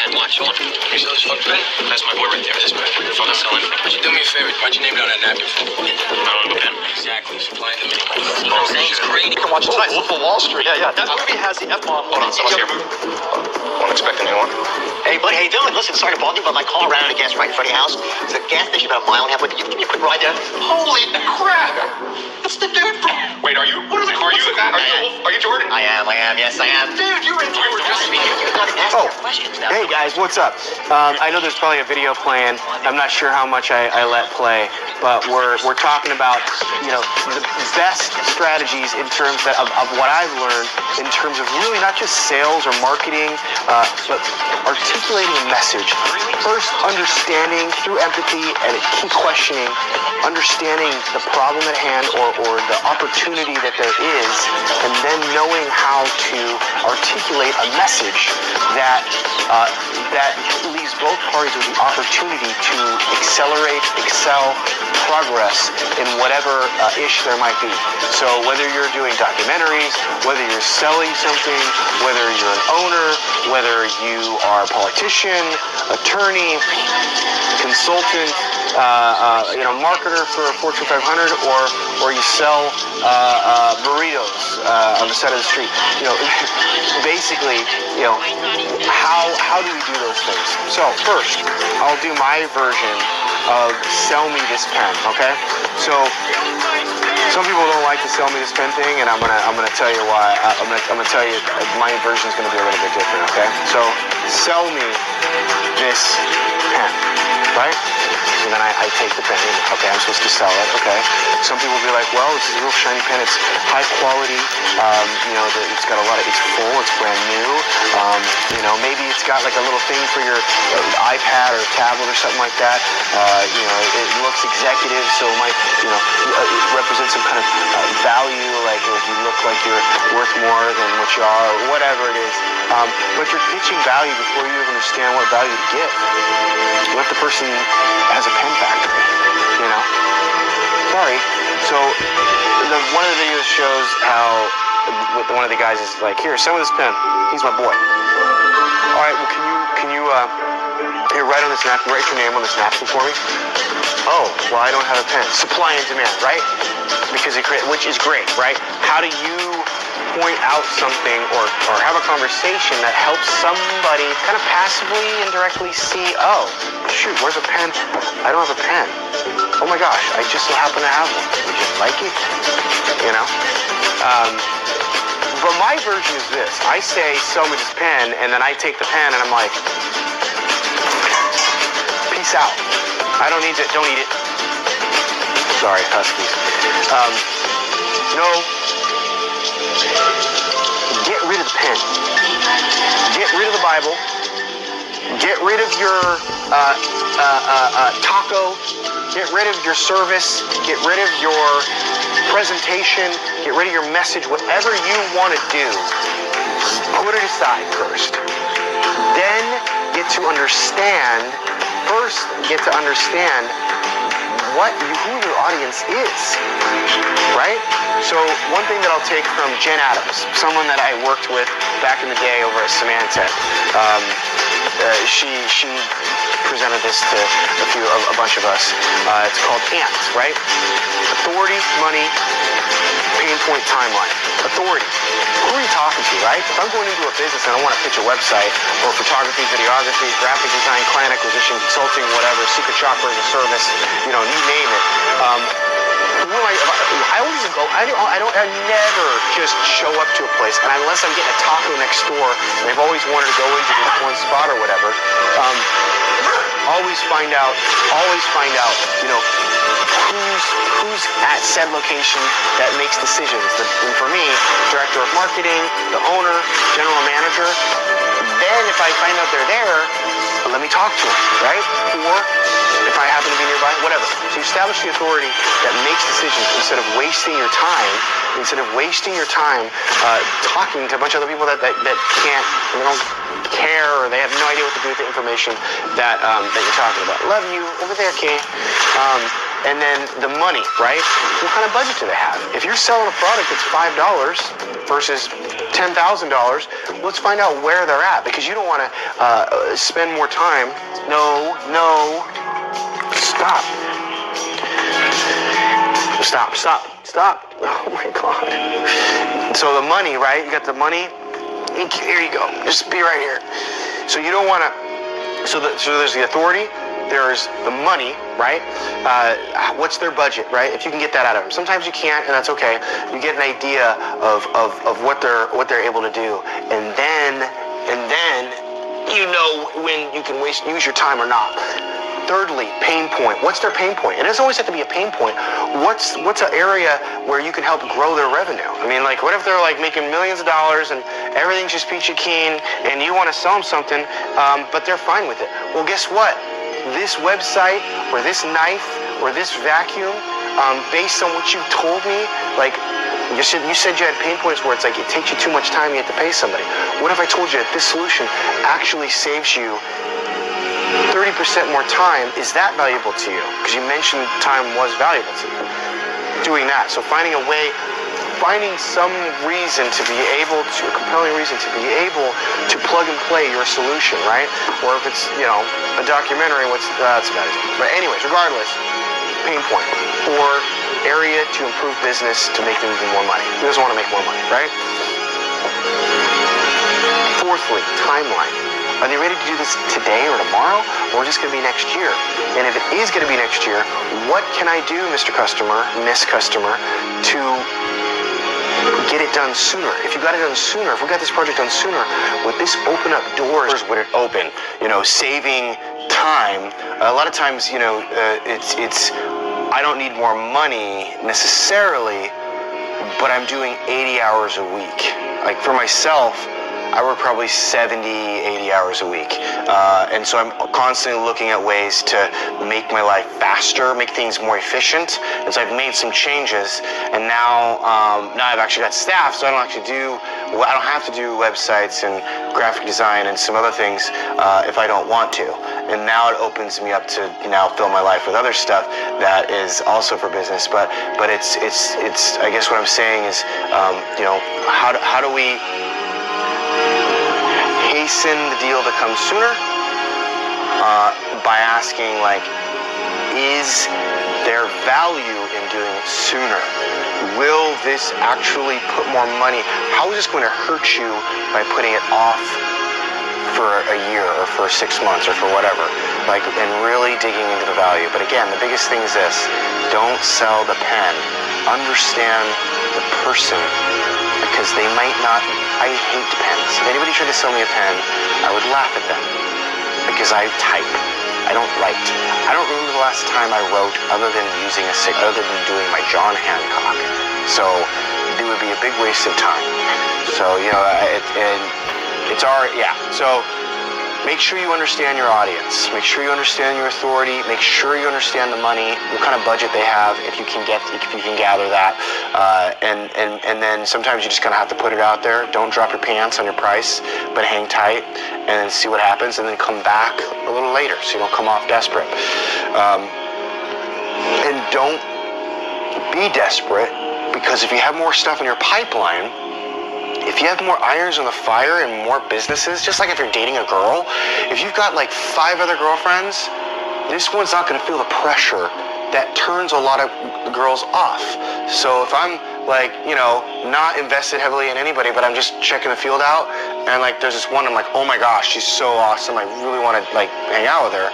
Watch, hold on. You sell this fucking pen? That's my boy right there. This pen. Fucking selling. Would you do me a favor? Why'd you name down that napkin for? I don't have a pen. Exactly. Supplying the minimum. You know what I'm saying? It's great. You can watch it tonight. Wolf of Wall Street. Yeah. That movie has the F-bomb. Hold on, someone's here. Won't expect anyone. Hey, buddy, how you doing? Listen, sorry to bother you, but my car ran out of gas right in front of your house. There's a gas station about a mile and a half away. Can you give me a quick ride there? Holy crap! That's the dude from... Wait, are you? Are you Jordan? I am. Yes, I am. Dude, you were just speaking. You gotta ask your questions now. Hey guys, what's up? I know there's probably a video playing. I'm not sure how much I let play, but we're talking about, you know, the best strategies in terms of what I've learned in terms of really not just sales or marketing, but articulating a message. First, understanding through empathy and keep questioning, understanding the problem at hand or the opportunity that there is, and then knowing how to articulate a message that leaves both parties with the opportunity to accelerate, excel, progress in whatever ish there might be. So whether you're doing documentaries, whether you're selling something, whether you're an owner, whether you are a politician, attorney, consultant, marketer for a Fortune 500, or you sell burritos on the side of the street. Basically, how do we do those things? So first, I'll do my version of sell me this pen. Okay, so some people don't like the sell me this pen thing, and I'm gonna tell you why. I'm gonna tell you my version is gonna be a little bit different. Okay, so sell me this pen, right? And then I take the pen, okay, I'm supposed to sell it, okay. Some people will be like, well, this is a real shiny pen, it's high quality, it's got it's full, it's brand new, maybe it's got like a little thing for your iPad or tablet or something like that, it looks executive, so it might, represent some kind of value, like if you look like you're worth more than what you are, or whatever it is, but you're pitching value before you even understand what value to give. What if the person has a pen factory, Sorry. So one of the videos shows how one of the guys is like, here, sell me this pen. He's my boy. All right, well, can you write on this napkin, write your name on this napkin for me? Oh, well, I don't have a pen. Supply and demand, right? Because which is great, right? How do you point out something or have a conversation that helps somebody kind of passively, indirectly see, oh, shoot, where's a pen? I don't have a pen. Oh my gosh, I just so happen to have one. Would you like it? But my version is this. I say, sell me this pen, and then I take the pen and I'm like, peace out. I don't need it, don't eat it. Sorry, huskies. Get rid of the pen. Get rid of the Bible. Get rid of your taco. Get rid of your service. Get rid of your presentation. Get rid of your message. Whatever you want to do, put it aside first. Then get to understand who your audience is, right? So one thing that I'll take from Jen Adams, someone that I worked with back in the day over at Symantec, she presented this to a bunch of us. It's called AMP, right? Authority, money, pain point, timeline. Authority. Who are you talking to, right? If I'm going into a business and I want to pitch a website or photography, videography, graphic design, client acquisition, consulting, whatever, secret shopper as a service, you name it. I never just show up to a place, and unless I'm getting a taco next door, and I've always wanted to go into this one spot or whatever, always find out, who's at said location that makes decisions. And for me, director of marketing, the owner, general manager. Then if I find out they're there, let me talk to them, right? Or if I happen to be nearby, whatever. So you establish the authority that makes decisions instead of wasting your time talking to a bunch of other people that can't, they don't care, or they have no idea what to do with the information that you're talking about. Love you, over there, King. And then the money, right? What kind of budget do they have? If you're selling a product that's $5 versus $10 $10,000, let's find out where they're at, because you don't want to spend more time. No, stop. Oh my God. So the money, right? You got the money. Here you go. Just be right here. So you don't want to. So there's the authority. There's the money, right? What's their budget, right? If you can get that out of them. Sometimes you can't, and that's okay. You get an idea of what they're able to do, and then you know when you can use your time or not. Thirdly, pain point. What's their pain point? It doesn't always have to be a pain point. What's an area where you can help grow their revenue? I mean, like, what if they're like making millions of dollars and everything's just peachy keen, and you want to sell them something, but they're fine with it? Well, guess what? This website or this knife or this vacuum, based on what you told me, like you said you had pain points where it's like it takes you too much time, you have to pay somebody. What if I told you that this solution actually saves you 30% more time? Is that valuable to you? Because you mentioned time was valuable to you. Doing that. So finding some reason to be able to, a compelling reason to be able to plug and play your solution, right? Or if it's, a documentary, that's about it. But anyways, regardless, pain point or area to improve business to make them even more money. Who doesn't want to make more money, right? Fourthly, timeline. Are they ready to do this today or tomorrow, or is this going to be next year? And if it is going to be next year, what can I do, Mr. Customer, Miss Customer, to get it done sooner? If you got it done sooner, if we got this project done sooner, would this open up doors? Would it open? Saving time. A lot of times, it's I don't need more money necessarily, but I'm doing 80 hours a week. Like for myself, I work probably 70, 80 hours a week. And so I'm constantly looking at ways to make my life faster, make things more efficient. And so I've made some changes, and now I've actually got staff, so I don't have to do websites and graphic design and some other things if I don't want to. And now it opens me up to now fill my life with other stuff that is also for business. But it's I guess what I'm saying is, how do we hasten the deal to come sooner by asking, like, is there value in doing it sooner? Will this actually put more money? How is this going to hurt you by putting it off for a year or for 6 months or for whatever? Like, and really digging into the value. But again, the biggest thing is this: don't sell the pen. Understand the person, because they might not. I hate pens. If anybody tried to sell me a pen, I would laugh at them, because I type. I don't write. I don't remember the last time I wrote other than doing my John Hancock. So it would be a big waste of time. So So make sure you understand your audience. Make sure you understand your authority. Make sure you understand the money, what kind of budget they have, if you can gather that. And then sometimes you just kind of have to put it out there. Don't drop your pants on your price, but hang tight and see what happens, and then come back a little later so you don't come off desperate. And don't be desperate, because if you have more stuff in your pipeline, if you have more irons in the fire and more businesses, just like if you're dating a girl, if you've got like 5 other girlfriends, this one's not going to feel the pressure that turns a lot of girls off. So if I'm like, not invested heavily in anybody, but I'm just checking the field out, and like there's this one, I'm like, oh my gosh, she's so awesome, I really want to like hang out with her,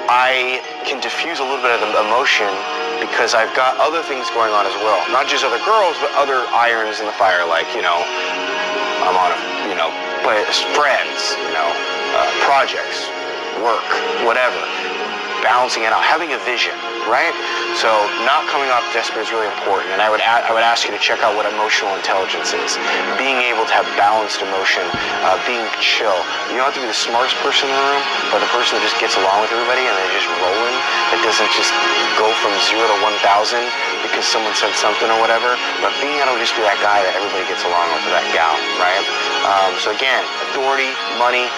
I can diffuse a little bit of the emotion, because I've got other things going on as well. Not just other girls, but other irons in the fire, like, I'm on, friends, projects, work, whatever. Balancing it out, having a vision, right? So not coming off desperate is really important. And I would ask you to check out what emotional intelligence is. Being able to have balanced emotion, being chill. You don't have to be the smartest person in the room, but the person that just gets along with everybody and they're just rolling, that doesn't just go from 0 to 1,000 because someone said something or whatever, but being able to just be that guy that everybody gets along with, or that gal, right? So again, authority, money,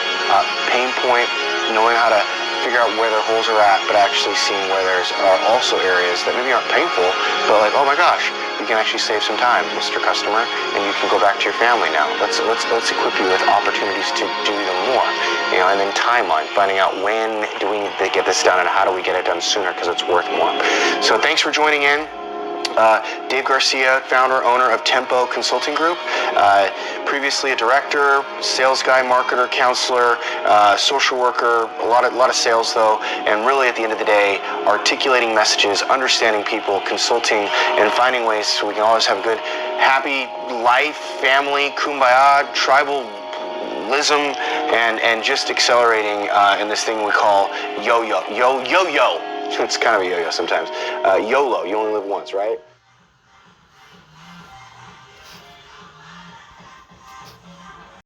pain point, knowing how to figure out where their holes are at, but actually seeing where there's also areas that maybe aren't painful, but like, oh my gosh, you can actually save some time, Mr. Customer, and you can go back to your family now. Let's equip you with opportunities to do even more, and then timeline, finding out when do we need to get this done and how do we get it done sooner because it's worth more. So thanks for joining in. Dave Garcia, founder, owner of Tempo Consulting Group, previously a director, sales guy, marketer, counselor, social worker, a lot of sales though, and really at the end of the day, articulating messages, understanding people, consulting, and finding ways so we can always have a good, happy life, family, kumbaya, tribalism, and just accelerating in this thing we call yo-yo. It's kind of a yo-yo sometimes. YOLO, you only live once, right?